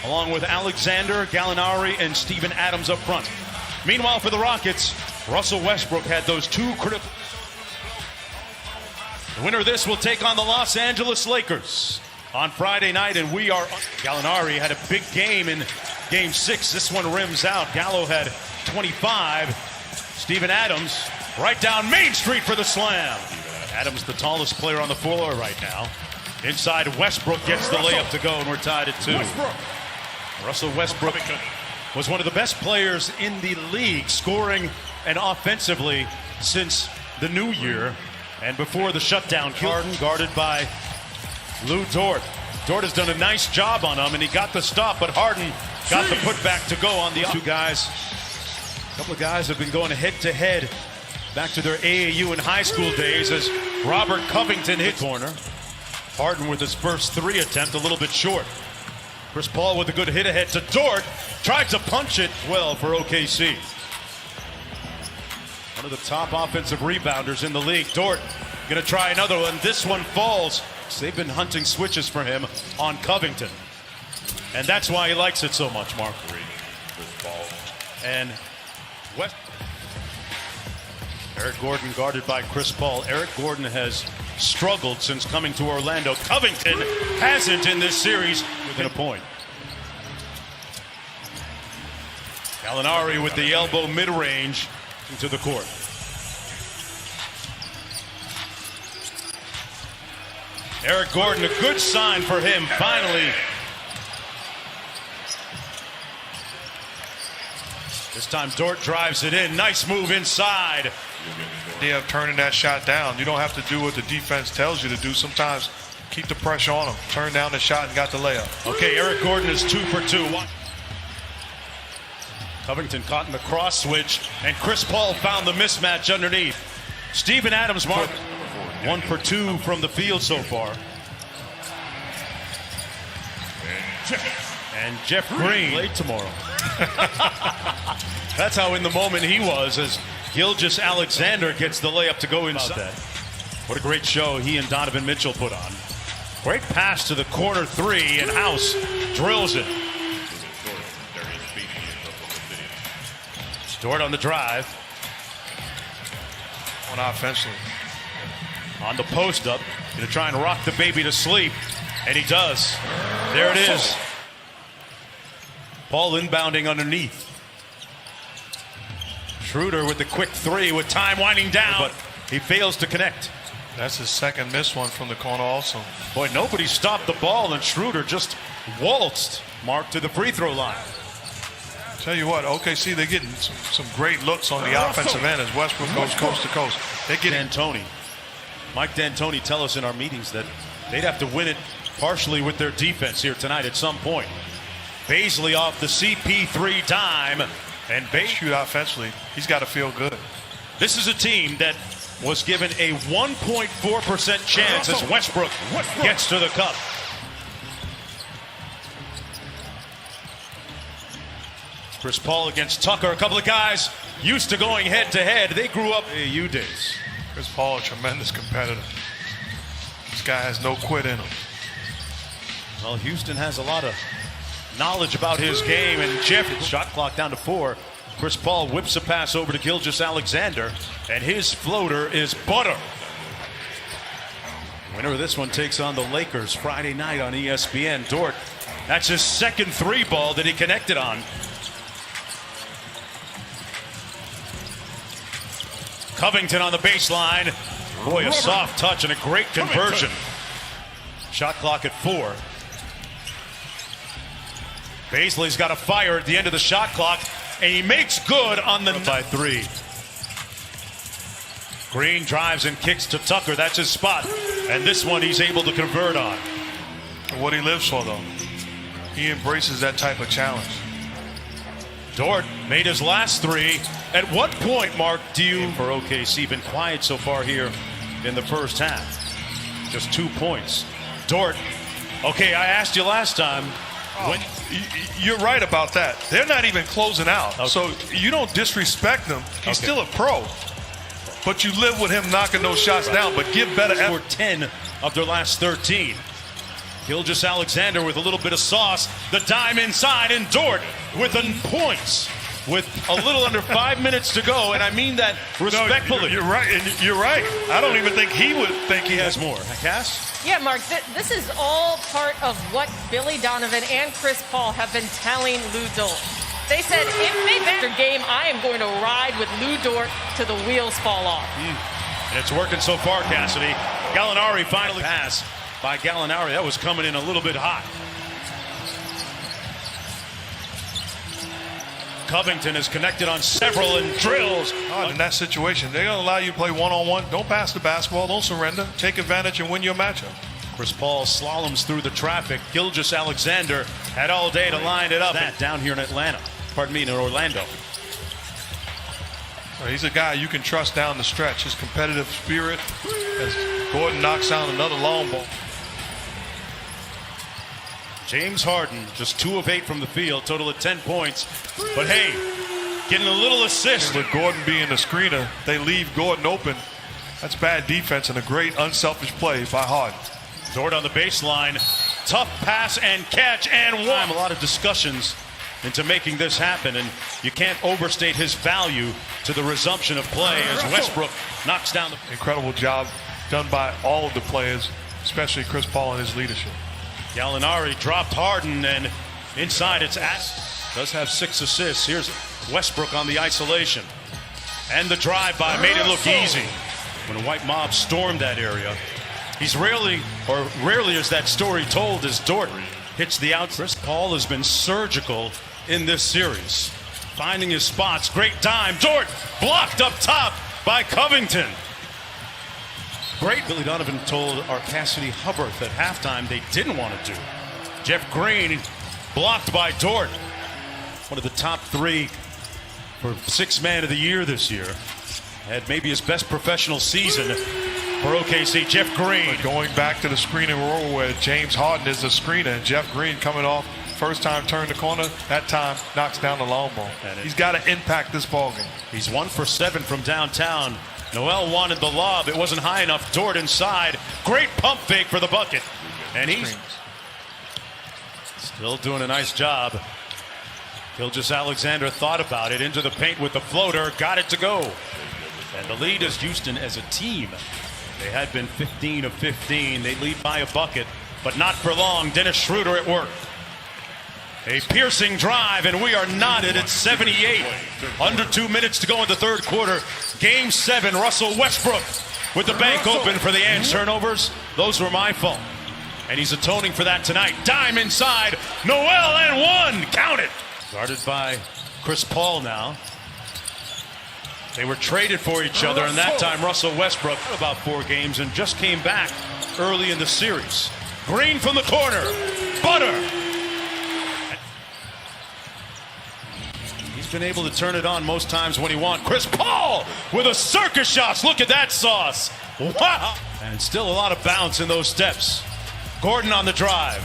along with Alexander, Gallinari, and Steven Adams up front. Meanwhile, for the Rockets, Russell Westbrook had those two critical. The winner of this will take on the Los Angeles Lakers on Friday night, and we are. Gallinari had a big game in Game 6. This one rims out. Gallo had 25. Steven Adams right down Main Street for the slam. Adams, the tallest player on the floor right now. Inside, Westbrook gets the layup to go, and we're tied at 2. Russell Westbrook was one of the best players in the league, scoring and offensively since the new year and before the shutdown. Harden guarded by Lou Dort. Dort has done a nice job on him, and he got the stop, but Harden got the putback to go on the two guys. A couple of guys have been going head-to-head back to their AAU and high school days as Robert Covington hit corner. Harden with his first 3 attempt, a little bit short. Chris Paul with a good hit ahead to Dort. Tried to punch it well for OKC. One of the top offensive rebounders in the league. Dort going to try another one. This one falls. They've been hunting switches for him on Covington. And that's why he likes it so much, Mark. And West. Eric Gordon guarded by Chris Paul. Eric Gordon has struggled since coming to Orlando. Covington hasn't in this series within a point. Gallinari with the elbow mid-range into the court. Eric Gordon, a good sign for him, finally. This time Dort drives it in. Nice move inside. Idea of turning that shot down. You don't have to do what the defense tells you to do. Sometimes keep the pressure on him. Turn down the shot and got the layup. Okay, Eric Gordon is 2 for 2. Covington caught in the cross switch, and Chris Paul found the mismatch underneath. Steven Adams, Mark, 1 for 2 from the field so far. And Jeff Green late tomorrow. That's how in the moment he was as Gilgeous Alexander gets the layup to go inside. What a great show he and Donovan Mitchell put on. Great pass to the corner 3, and House drills it. Dort on the drive. On offensively. On the post up. Going to try and rock the baby to sleep. And he does. There it is. Paul inbounding underneath. Schroeder with the quick 3 with time winding down, but he fails to connect. That's his second missed one from the corner also. Boy, nobody stopped the ball, and Schroeder just waltzed Mark to the free throw line. Tell you what, OKC, they're getting some great looks on the offensive end as Westbrook goes coast to coast. They're getting D'Antoni. Mike D'Antoni tell us in our meetings that they'd have to win it partially with their defense here tonight at some point. Baisley off the CP3 dime, and shoot offensively. He's got to feel good. This is a team that was given a 1.4% chance as Westbrook gets to the cup. Chris Paul against Tucker. A couple of guys used to going head-to-head. They grew up AAU days. Chris Paul, a tremendous competitor. This guy has no quit in him. Well, Houston has a lot of knowledge about his game, and Jeff, shot clock down to 4. Chris Paul whips a pass over to Gilgeous Alexander, and his floater is butter. Winner of this one takes on the Lakers Friday night on ESPN. Dort, that's his second 3 ball that he connected on. Covington on the baseline. Boy, a soft touch and a great conversion. Shot clock at 4. Baisley's got a fire at the end of the shot clock, and he makes good on the by 3. Green drives and kicks to Tucker. That's his spot. And this one he's able to convert on. What he lives for, though. He embraces that type of challenge. Dort made his last 3. At what point, Mark, do you, for OKC, been quiet so far here in the first half? Just 2 points. Dort, okay, I asked you last time. You're right about that. They're not even closing out. Okay. So you don't disrespect him. He's still a pro. But you live with him knocking those shots down, but give better effort. 10 of their last 13. Gilgeous-Alexander with a little bit of sauce. The dime inside, and Dort with the points with a little under 5 minutes to go, and I mean that respectfully. No, you're right, and you're right. I don't even think he would think he has more. Cass? Yeah, Mark, this is all part of what Billy Donovan and Chris Paul have been telling Lou Dort. They said, if they bet their game, I am going to ride with Lou Dort till the wheels fall off. And it's working so far, Cassidy. Gallinari finally passed by Gallinari. That was coming in a little bit hot. Covington is connected on several and drills. In that situation, they're going to allow you to play one-on-one. Don't pass the basketball. Don't surrender. Take advantage and win your matchup. Chris Paul slaloms through the traffic. Gilgeous-Alexander had all day to line it up. That down here in Atlanta. Pardon me, in Orlando. He's a guy you can trust down the stretch. His competitive spirit as Gordon knocks down another long ball. James Harden, just 2 of 8 from the field, total of 10 points. But hey, getting a little assist. With Gordon being the screener, they leave Gordon open. That's bad defense and a great unselfish play by Harden. Dort on the baseline, tough pass and catch and one. A lot of discussions into making this happen, and you can't overstate his value to the resumption of play as Westbrook knocks down the... Incredible job done by all of the players, especially Chris Paul and his leadership. Gallinari dropped Harden, and inside it's does have 6 assists. Here's Westbrook on the isolation. And the drive-by made it look easy. When a white mob stormed that area, he's rarely is that story told as Dort hits the out. Chris Paul has been surgical in this series, finding his spots. Great dime. Dort blocked up top by Covington. Great. Billy Donovan told our Cassidy Hubbard at halftime they didn't want to do. Jeff Green blocked by Dort. One of the top 3 for 6th man of the year this year. Had maybe his best professional season for OKC. Jeff Green. But going back to the screening role where James Harden is the screener, and Jeff Green coming off first time turn the corner, that time knocks down the long ball. He's got to impact this ball game. He's 1 for 7 from downtown. Noel wanted the lob. It wasn't high enough. Dort inside. Great pump fake for the bucket. And he's still doing a nice job. Gilgeous-Alexander thought about it. Into the paint with the floater. Got it to go. And the lead is Houston as a team. They had been 15 of 15. They lead by a bucket, but not for long. Dennis Schroeder at work. A piercing drive, and we are knotted at 78. Under 2 minutes to go in the third quarter. Game 7, Russell Westbrook with the bank open for the end turnovers. Those were my fault. And he's atoning for that tonight. Dime inside. Noel and 1. Count it. Guarded by Chris Paul now. They were traded for each other, and that time Russell Westbrook about 4 games and just came back early in the series. Green from the corner. Butter. He's been able to turn it on most times when he wants. Chris Paul with a circus shots. Look at that sauce. Wow. And still a lot of bounce in those steps. Gordon on the drive.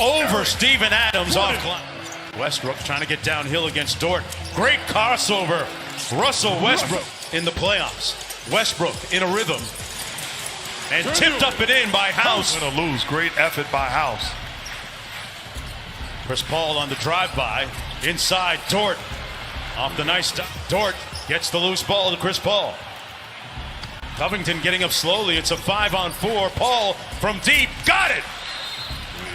Over Steven Adams off. Westbrook trying to get downhill against Dort. Great crossover. Russell Westbrook in the playoffs. Westbrook in a rhythm. And tipped up and in by House. Going to lose. Great effort by House. Chris Paul on the drive-by. Inside, Dort. Off the nice stop. Dort gets the loose ball to Chris Paul. Covington getting up slowly. It's a 5-on-4. Paul from deep. Got it!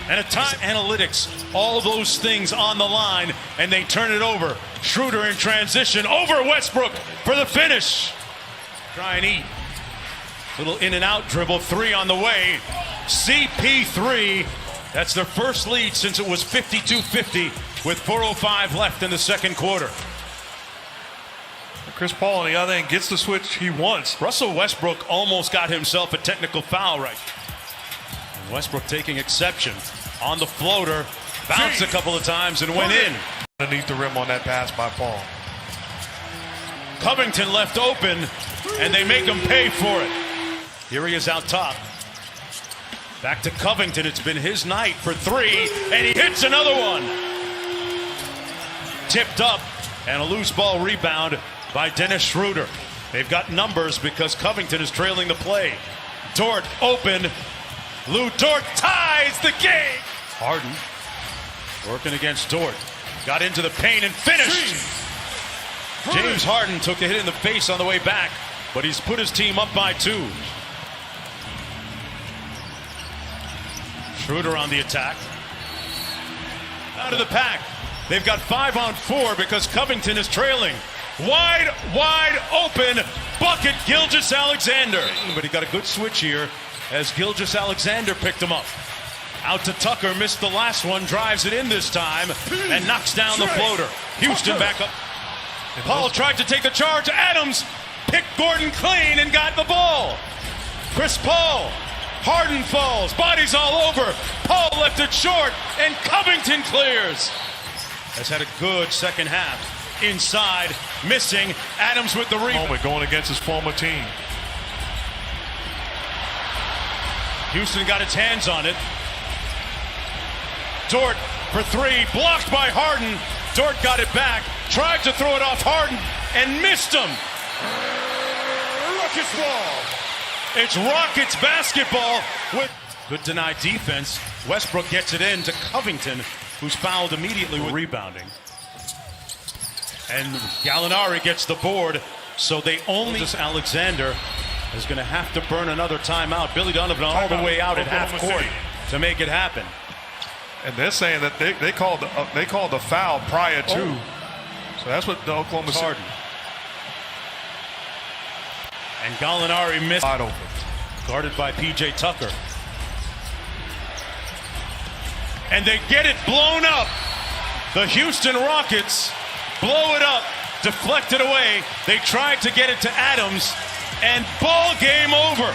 And a time analytics. All those things on the line. And they turn it over. Schroeder in transition. Over Westbrook for the finish. Try and eat. Little in and out dribble. 3 on the way. CP3. That's their first lead since it was 52-50 with 4:05 left in the second quarter. Chris Paul on the other end gets the switch he wants. Russell Westbrook almost got himself a technical foul right. And Westbrook taking exception on the floater. Bounced a couple of times and went in. Underneath the rim on that pass by Paul. Covington left open, and they make him pay for it. Here he is out top. Back to Covington. It's been his night for 3, and he hits another one. Tipped up, and a loose ball rebound by Dennis Schroeder. They've got numbers because Covington is trailing the play. Dort open. Lou Dort tie. ties the game. Harden working against Dort. Got into the paint and finished. James Harden took a hit in the face on the way back, but he's put his team up by 2. Schroeder on the attack. Out of the pack. They've got 5-on-4 because Covington is trailing. Wide open bucket, Gilgeous-Alexander. But he got a good switch here as Gilgeous-Alexander picked him up. Out to Tucker, missed the last one, drives it in this time, and knocks down the floater. Houston back up. Paul tried to take the charge. Adams picked Gordon clean and got the ball. Chris Paul. Harden falls. Bodies all over. Paul left it short, and Covington clears. Has had a good second half. Inside, missing. Adams with the rebound. Going against his former team. Houston got its hands on it. Dort for 3, blocked by Harden. Dort got it back, tried to throw it off Harden, and missed him. Rockets ball. It's Rockets basketball with good denied defense. Westbrook gets it in to Covington, who's fouled immediately with rebounding. And Gallinari gets the board, so they only... Alexander is going to have to burn another timeout. Billy Donovan all the way out at half court to make it happen. And they're saying that they called the foul prior to. So that's what the Oklahoma City. Harden. And Gallinari missed. Wide open. Guarded by P.J. Tucker. And they get it blown up. The Houston Rockets blow it up, deflect it away. They tried to get it to Adams, and ball game over.